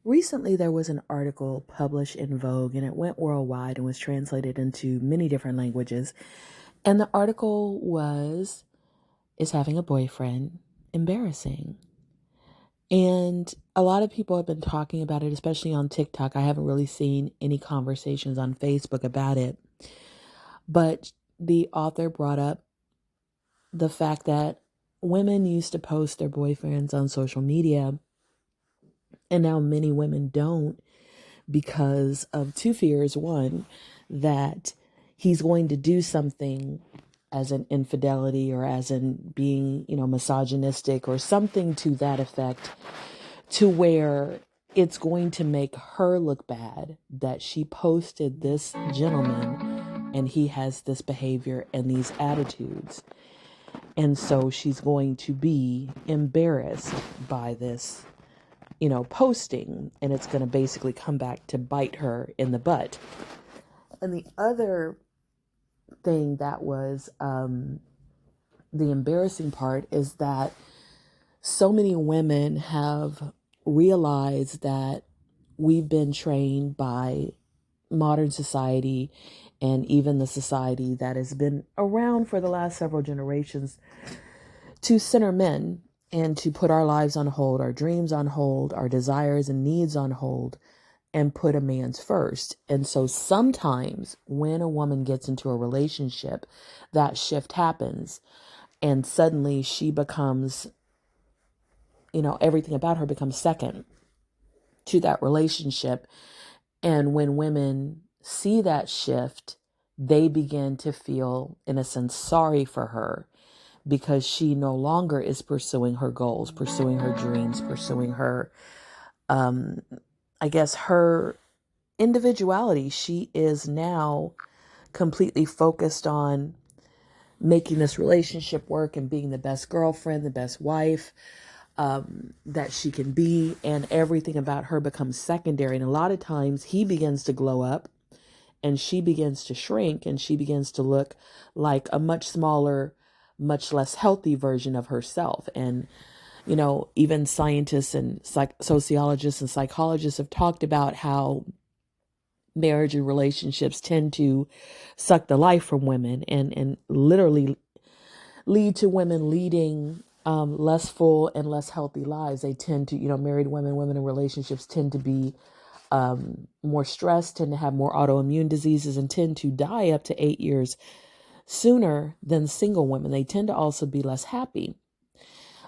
Recently, there was an article published in Vogue and it went worldwide and was translated into many different languages. And the article was, Is having a boyfriend embarrassing? And a lot of people have been talking about it, especially on TikTok. I haven't really seen any conversations on Facebook about it. But the author brought up the fact that women used to post their boyfriends on social media, and now many women don't because of two fears. One, that he's going to do something as an infidelity or as in being, misogynistic or something to that effect, to where it's going to make her look bad that she posted this gentleman and he has this behavior and these attitudes. And so she's going to be embarrassed by this, posting, and it's going to basically come back to bite her in the butt. And the other thing that was the embarrassing part is that so many women have realized that we've been trained by modern society and even the society that has been around for the last several generations to center men and to put our lives on hold, our dreams on hold, our desires and needs on hold, and put a man's first. And so sometimes when a woman gets into a relationship, that shift happens and suddenly she becomes, everything about her becomes second to that relationship. And when women see that shift, they begin to feel, in a sense, sorry for her because she no longer is pursuing her goals, pursuing her dreams, pursuing her, her individuality. She is now completely focused on making this relationship work and being the best girlfriend, the best wife that she can be, and everything about her becomes secondary. And a lot of times he begins to glow up and she begins to shrink and she begins to look like a much smaller, much less healthy version of herself. And even scientists and sociologists and psychologists have talked about how marriage and relationships tend to suck the life from women and literally lead to women leading less full and less healthy lives. They tend to, married women in relationships tend to be more stressed, tend to have more autoimmune diseases, and tend to die up to 8 years sooner than single women. They tend to also be less happy.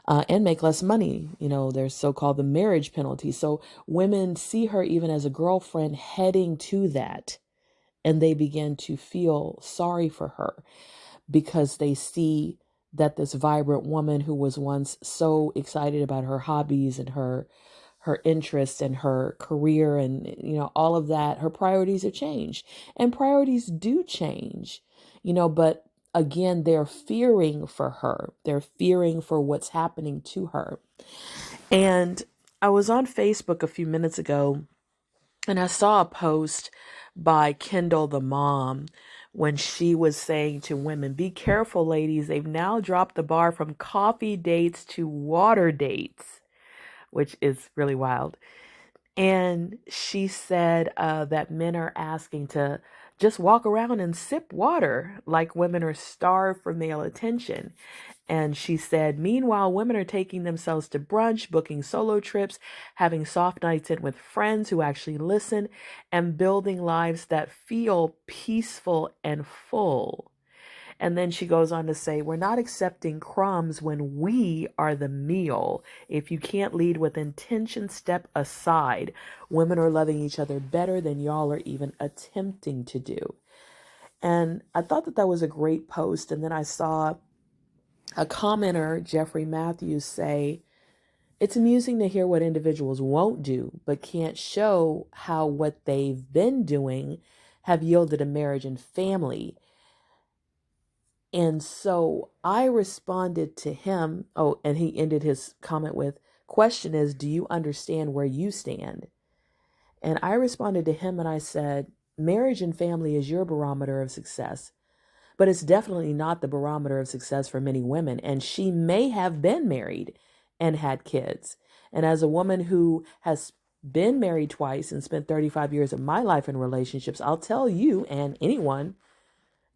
And make less money. There's so-called the marriage penalty. So women see her even as a girlfriend heading to that, and they begin to feel sorry for her because they see that this vibrant woman who was once so excited about her hobbies and her interests and her career and all of that, her priorities have changed. And priorities do change, but again, they're fearing for her. They're fearing for what's happening to her. And I was on Facebook a few minutes ago and I saw a post by Kendall the mom when she was saying to women, be careful, ladies. They've now dropped the bar from coffee dates to water dates, which is really wild. And she said that men are asking to just walk around and sip water like women are starved for male attention. And she said, meanwhile, women are taking themselves to brunch, booking solo trips, having soft nights in with friends who actually listen, and building lives that feel peaceful and full. And then she goes on to say, we're not accepting crumbs when we are the meal. If you can't lead with intention, step aside. Women are loving each other better than y'all are even attempting to do. And I thought that that was a great post. And then I saw a commenter, Jeffrey Matthews, say, it's amusing to hear what individuals won't do, but can't show how what they've been doing have yielded a marriage and family. And so I responded to him. Oh, and he ended his comment with, question is, do you understand where you stand? And I responded to him and I said, marriage and family is your barometer of success, but it's definitely not the barometer of success for many women. And she may have been married and had kids. And as a woman who has been married twice and spent 35 years of my life in relationships, I'll tell you and anyone,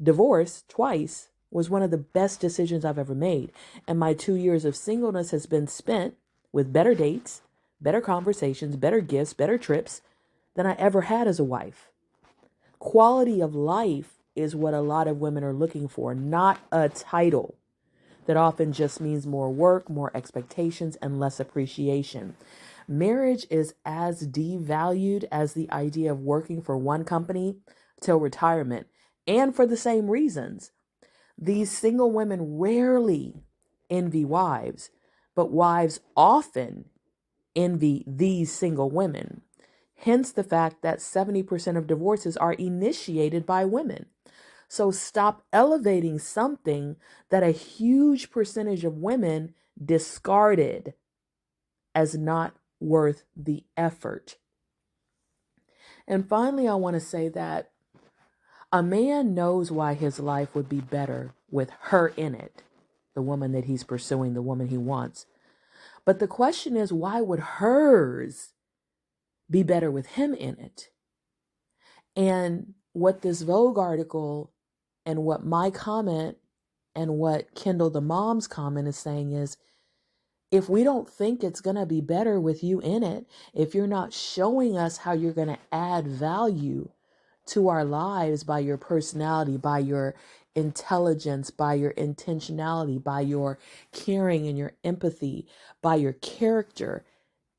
divorce twice was one of the best decisions I've ever made. And my 2 years of singleness has been spent with better dates, better conversations, better gifts, better trips than I ever had as a wife. Quality of life is what a lot of women are looking for, not a title that often just means more work, more expectations, and less appreciation. Marriage is as devalued as the idea of working for one company till retirement, and for the same reasons. These single women rarely envy wives, but wives often envy these single women. Hence the fact that 70% of divorces are initiated by women. So stop elevating something that a huge percentage of women discarded as not worth the effort. And finally, I want to say that a man knows why his life would be better with her in it, the woman that he's pursuing, the woman he wants. But the question is, why would hers be better with him in it? And what this Vogue article and what my comment and what Kendall the mom's comment is saying is, if we don't think it's going to be better with you in it, if you're not showing us how you're going to add value to our lives by your personality, by your intelligence, by your intentionality, by your caring and your empathy, by your character,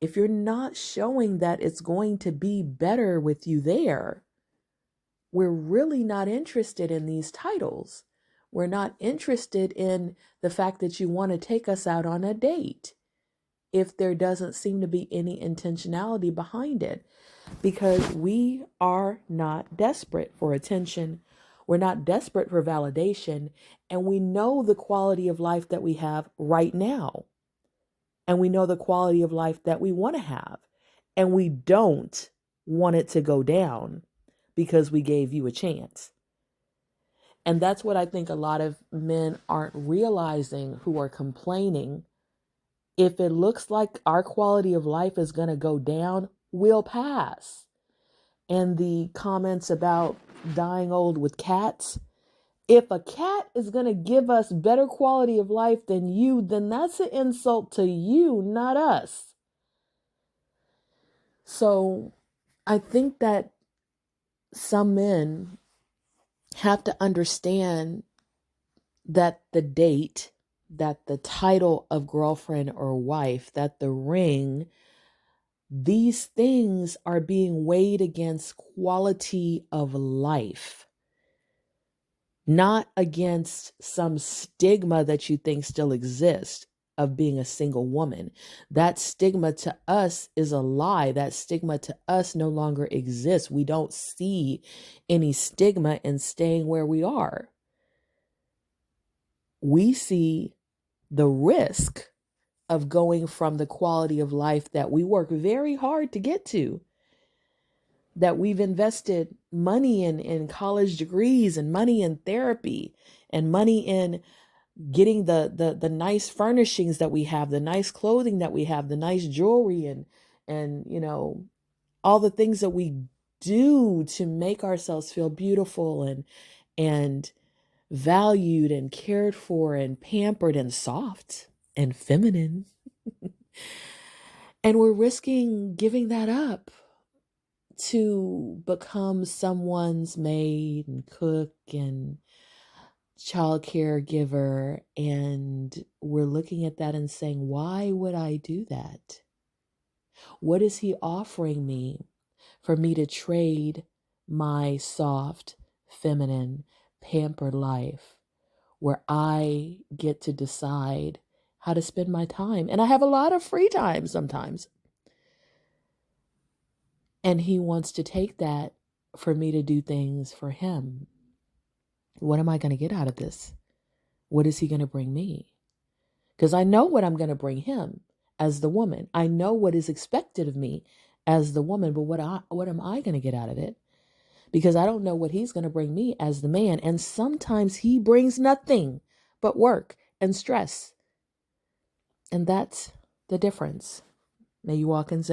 if you're not showing that it's going to be better with you there, we're really not interested in these titles. We're not interested in the fact that you want to take us out on a date if there doesn't seem to be any intentionality behind it, because we are not desperate for attention. We're not desperate for validation, and we know the quality of life that we have right now. And we know the quality of life that we want to have, and we don't want it to go down because we gave you a chance. And that's what I think a lot of men aren't realizing who are complaining. If it looks like our quality of life is going to go down, we'll pass. And the comments about dying old with cats, if a cat is going to give us better quality of life than you, then that's an insult to you, not us. So I think that some men have to understand that the date, that the title of girlfriend or wife, that the ring, these things are being weighed against quality of life, not against some stigma that you think still exists of being a single woman. That stigma to us is a lie. That stigma to us no longer exists. We don't see any stigma in staying where we are. We see the risk of going from the quality of life that we work very hard to get to, that we've invested money in college degrees and money in therapy and money in getting the nice furnishings that we have, the nice clothing that we have, the nice jewelry and all the things that we do to make ourselves feel beautiful and valued and cared for and pampered and soft and feminine. And we're risking giving that up to become someone's maid and cook and child caregiver. And we're looking at that and saying, why would I do that? What is he offering me for me to trade my soft, feminine, pampered life where I get to decide how to spend my time? And I have a lot of free time sometimes. And he wants to take that for me to do things for him. What am I going to get out of this? What is he going to bring me? Because I know what I'm going to bring him as the woman. I know what is expected of me as the woman, but what am I going to get out of it? Because I don't know what he's going to bring me as the man. And sometimes he brings nothing but work and stress. And that's the difference. May you walk in Zen.